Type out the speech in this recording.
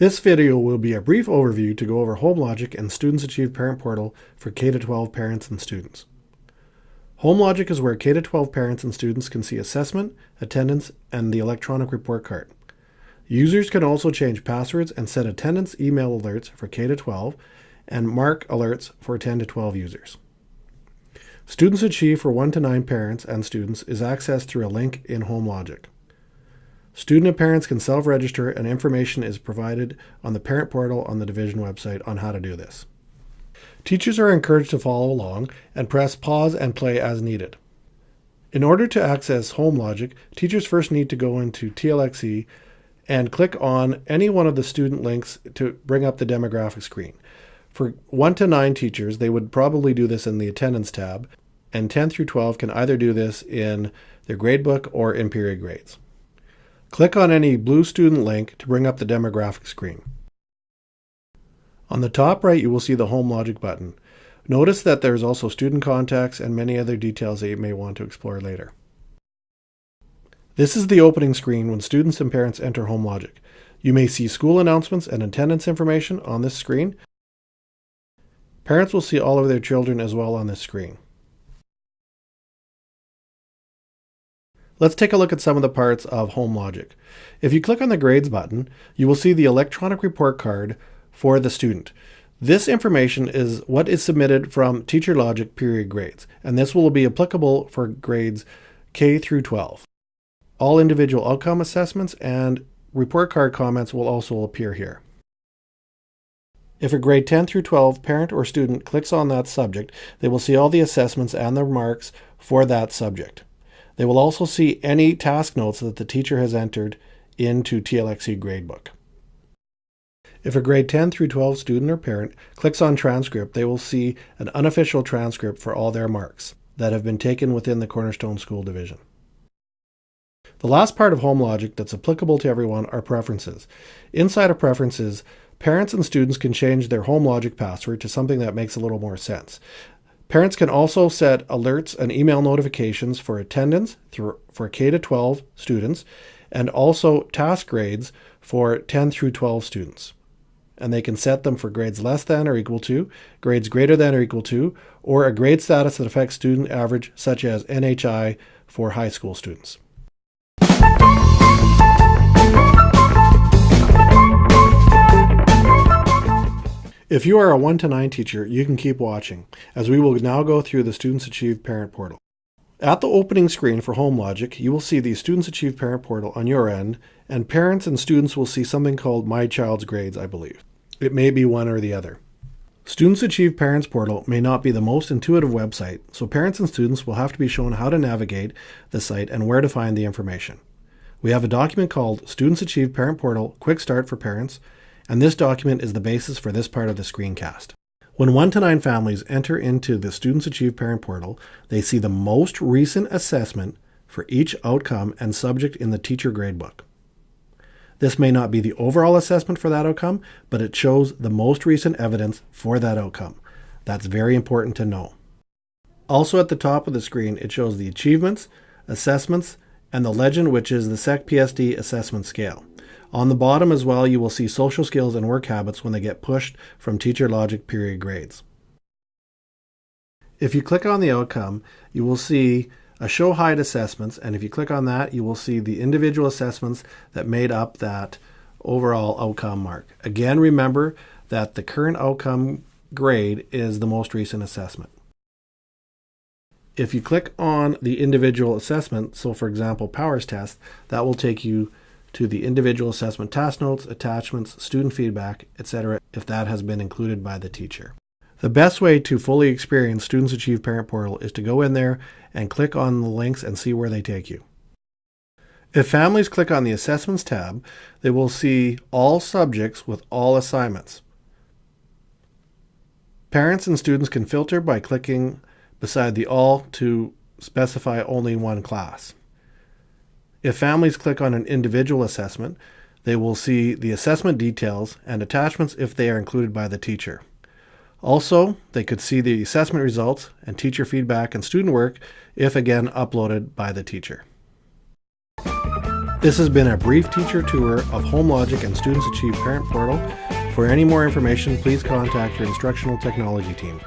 This video will be a brief overview to go over HomeLogic and Students Achieve Parent Portal for K-12 parents and students. HomeLogic is where K-12 parents and students can see assessment, attendance, and the electronic report card. Users can also change passwords and set attendance email alerts for K-12 and mark alerts for 10 to 12 users. Students Achieve for 1 to 9 parents and students is accessed through a link in HomeLogic. Student and parents can self-register, and information is provided on the parent portal on the division website on how to do this. Teachers are encouraged to follow along and press pause and play as needed. In order to access HomeLogic, teachers first need to go into TLXE and click on any one of the student links to bring up the demographic screen. For 1 to 9 teachers, they would probably do this in the attendance tab, and 10 through 12 can either do this in their gradebook or in period grades. Click on any blue student link to bring up the demographic screen. On the top right, you will see the HomeLogic button. Notice that there's also student contacts and many other details that you may want to explore later. This is the opening screen when students and parents enter HomeLogic. You may see school announcements and attendance information on this screen. Parents will see all of their children as well on this screen. Let's take a look at some of the parts of HomeLogic. If you click on the Grades button, you will see the electronic report card for the student. This information is what is submitted from TeacherLogic period grades, and this will be applicable for grades K through 12. All individual outcome assessments and report card comments will also appear here. If a grade 10 through 12 parent or student clicks on that subject, they will see all the assessments and the marks for that subject. They will also see any task notes that the teacher has entered into TLXE gradebook. If a grade 10 through 12 student or parent clicks on transcript, they will see an unofficial transcript for all their marks that have been taken within the Cornerstone School Division. The last part of HomeLogic that's applicable to everyone are preferences. Inside of preferences, parents and students can change their HomeLogic password to something that makes a little more sense. Parents can also set alerts and email notifications for attendance for K-12 students, and also task grades for 10 through 12 students. And they can set them for grades less than or equal to, grades greater than or equal to, or a grade status that affects student average, such as NHI for high school students. If you are a 1 to 9 teacher, you can keep watching, as we will now go through the Students Achieve Parent Portal. At the opening screen for HomeLogic, you will see the Students Achieve Parent Portal on your end, and parents and students will see something called My Child's Grades, I believe. It may be one or the other. Students Achieve Parents Portal may not be the most intuitive website, so parents and students will have to be shown how to navigate the site and where to find the information. We have a document called Students Achieve Parent Portal Quick Start for Parents, and this document is the basis for this part of the screencast. When 1 to 9 families enter into the Students Achieve Parent Portal, they see the most recent assessment for each outcome and subject in the teacher gradebook. This may not be the overall assessment for that outcome, but it shows the most recent evidence for that outcome. That's very important to know. Also at the top of the screen, it shows the achievements, assessments, and the legend, which is the SECPSD assessment scale. On the bottom as well, you will see social skills and work habits when they get pushed from TeacherLogic period grades. If you click on the outcome, you will see a show hide assessments, and if you click on that, you will see the individual assessments that made up that overall outcome mark. Again, remember that the current outcome grade is the most recent assessment. If you click on the individual assessment, so for example, Powers Test, that will take you to the individual assessment task notes, attachments, student feedback, etc., if that has been included by the teacher. The best way to fully experience Students Achieve Parent Portal is to go in there and click on the links and see where they take you. If families click on the Assessments tab, they will see all subjects with all assignments. Parents and students can filter by clicking beside the All to specify only one class. If families click on an individual assessment, they will see the assessment details and attachments if they are included by the teacher. Also, they could see the assessment results and teacher feedback and student work if again uploaded by the teacher. This has been a brief teacher tour of HomeLogic and Students Achieve Parent Portal. For any more information, please contact your instructional technology team.